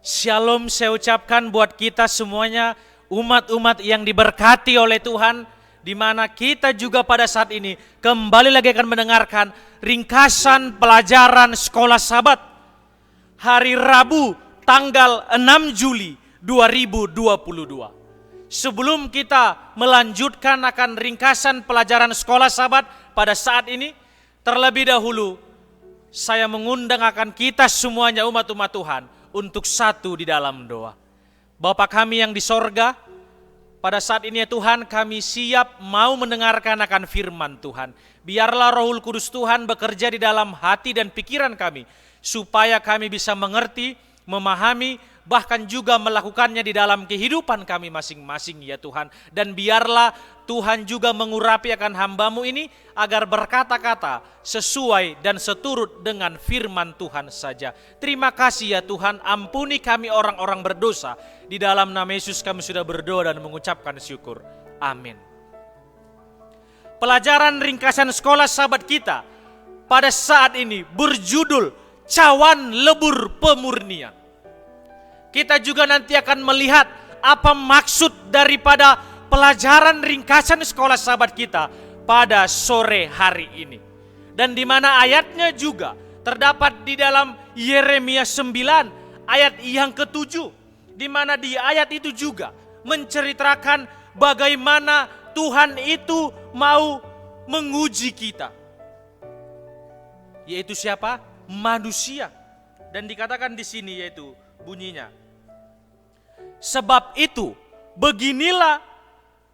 Shalom saya ucapkan buat kita semuanya, umat-umat yang diberkati oleh Tuhan, di mana kita juga pada saat ini kembali lagi akan mendengarkan ringkasan pelajaran Sekolah Sabat hari Rabu tanggal 6 Juli 2022. Sebelum kita melanjutkan akan ringkasan pelajaran Sekolah Sabat pada saat ini, terlebih dahulu saya mengundang akan kita semuanya umat-umat Tuhan untuk satu di dalam doa. Bapa kami yang di sorga, pada saat ini ya Tuhan, kami siap mau mendengarkan akan firman Tuhan. Biarlah Roh Kudus Tuhan bekerja di dalam hati dan pikiran kami, supaya kami bisa mengerti, memahami, bahkan juga melakukannya di dalam kehidupan kami masing-masing ya Tuhan. Dan biarlah Tuhan juga mengurapi akan hamba-Mu ini agar berkata-kata sesuai dan seturut dengan firman Tuhan saja. Terima kasih ya Tuhan, ampuni kami orang-orang berdosa. Di dalam nama Yesus kami sudah berdoa dan mengucapkan syukur. Amin. Pelajaran ringkasan Sekolah Sabat kita pada saat ini berjudul Cawan Lebur Pemurnian. Kita juga nanti akan melihat apa maksud daripada pelajaran ringkasan Sekolah Sabat kita pada sore hari ini. Dan di mana ayatnya juga terdapat di dalam Yeremia 9 ayat yang ke-7. Di mana di ayat itu juga menceritakan bagaimana Tuhan itu mau menguji kita. Yaitu siapa? Manusia. Dan dikatakan di sini yaitu bunyinya, sebab itu beginilah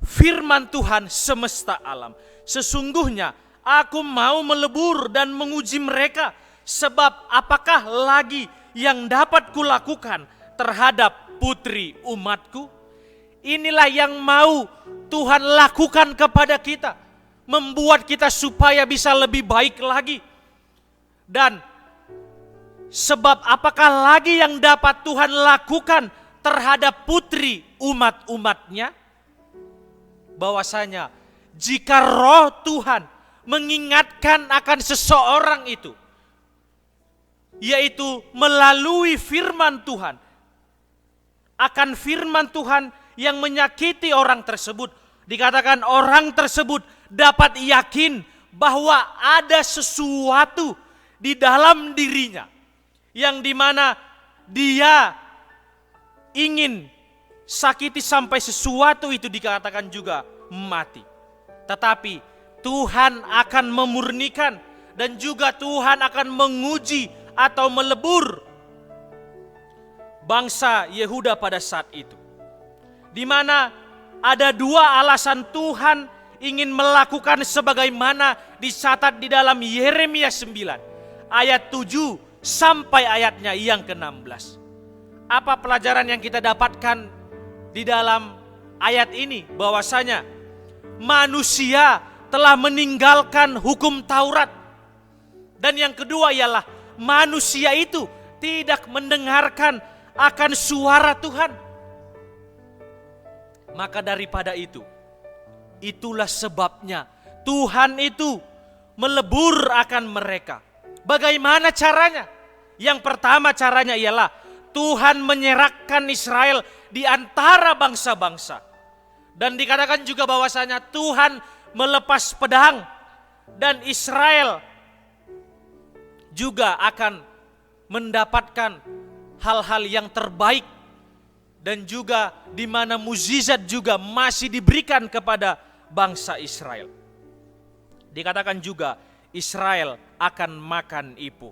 firman Tuhan semesta alam. Sesungguhnya aku mau melebur dan menguji mereka. Sebab apakah lagi yang dapat kulakukan terhadap putri umatku? Inilah yang mau Tuhan lakukan kepada kita. Membuat kita supaya bisa lebih baik lagi. Dan sebab apakah lagi yang dapat Tuhan lakukan terhadap putri umat-umatnya? Bahwasanya jika roh Tuhan mengingatkan akan seseorang itu, yaitu melalui firman Tuhan, akan firman Tuhan yang menyakiti orang tersebut, dikatakan orang tersebut dapat yakin bahwa ada sesuatu di dalam dirinya yang dimana dia ingin sakiti sampai sesuatu itu dikatakan juga mati. Tetapi Tuhan akan memurnikan dan juga Tuhan akan menguji atau melebur bangsa Yehuda pada saat itu. Di mana ada dua alasan Tuhan ingin melakukan sebagaimana dicatat di dalam Yeremia 9 ayat 7 sampai ayatnya yang ke-16. Apa pelajaran yang kita dapatkan di dalam ayat ini? Bahwasanya manusia telah meninggalkan hukum Taurat. Dan yang kedua ialah manusia itu tidak mendengarkan akan suara Tuhan. Maka daripada itu, itulah sebabnya Tuhan itu melebur akan mereka. Bagaimana caranya? Yang pertama caranya ialah Tuhan menyerahkan Israel di antara bangsa-bangsa. Dan dikatakan juga bahwasanya Tuhan melepas pedang dan Israel juga akan mendapatkan hal-hal yang terbaik. Dan juga di mana mukjizat juga masih diberikan kepada bangsa Israel. Dikatakan juga Israel akan makan ipuh.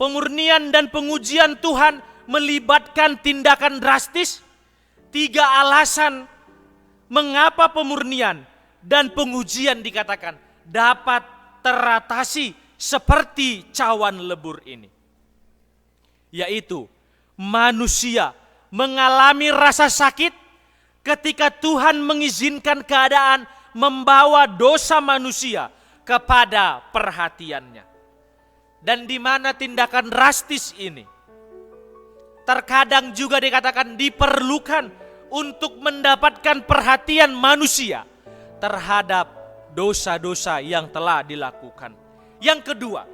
Pemurnian dan pengujian Tuhan melibatkan tindakan drastis. 3 alasan mengapa pemurnian dan pengujian dikatakan dapat teratasi seperti cawan lebur ini. Yaitu manusia mengalami rasa sakit ketika Tuhan mengizinkan keadaan membawa dosa manusia kepada perhatiannya. Dan di mana tindakan drastis ini terkadang juga dikatakan diperlukan untuk mendapatkan perhatian manusia terhadap dosa-dosa yang telah dilakukan. Yang kedua,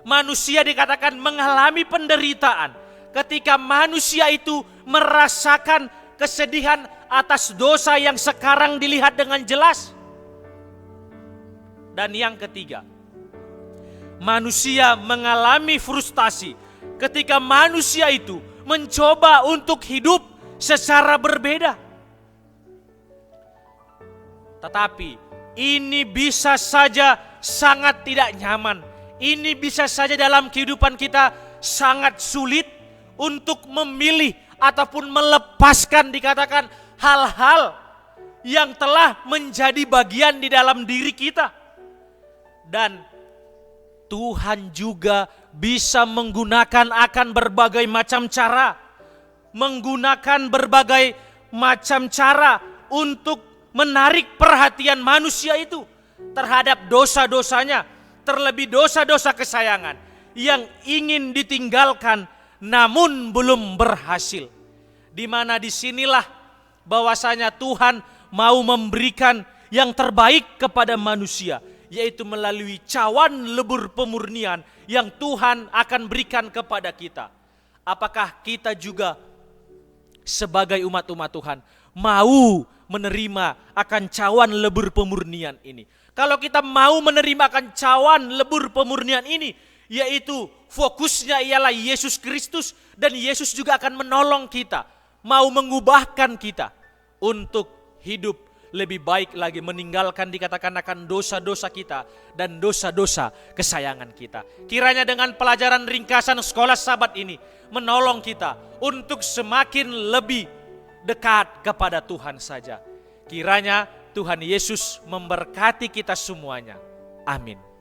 manusia dikatakan mengalami penderitaan ketika manusia itu merasakan kesedihan atas dosa yang sekarang dilihat dengan jelas. Dan yang ketiga, manusia mengalami frustasi ketika manusia itu mencoba untuk hidup secara berbeda. Tetapi ini bisa saja sangat tidak nyaman. Ini bisa saja dalam kehidupan kita sangat sulit untuk memilih ataupun melepaskan, dikatakan, hal-hal yang telah menjadi bagian di dalam diri kita. Dan Tuhan juga bisa menggunakan akan berbagai macam cara. Menggunakan berbagai macam cara untuk menarik perhatian manusia itu terhadap dosa-dosanya. Terlebih dosa-dosa kesayangan yang ingin ditinggalkan namun belum berhasil. Di mana disinilah bahwasanya Tuhan mau memberikan yang terbaik kepada manusia, yaitu melalui cawan lebur pemurnian yang Tuhan akan berikan kepada kita. Apakah kita juga sebagai umat-umat Tuhan mau menerima akan cawan lebur pemurnian ini? Kalau kita mau menerima akan cawan lebur pemurnian ini, yaitu fokusnya ialah Yesus Kristus, dan Yesus juga akan menolong kita, mau mengubahkan kita untuk hidup lebih baik lagi, meninggalkan dikatakan akan dosa-dosa kita dan dosa-dosa kesayangan kita. Kiranya dengan pelajaran ringkasan sekolah Sabat ini menolong kita untuk semakin lebih dekat kepada Tuhan saja. Kiranya Tuhan Yesus memberkati kita semuanya. Amin.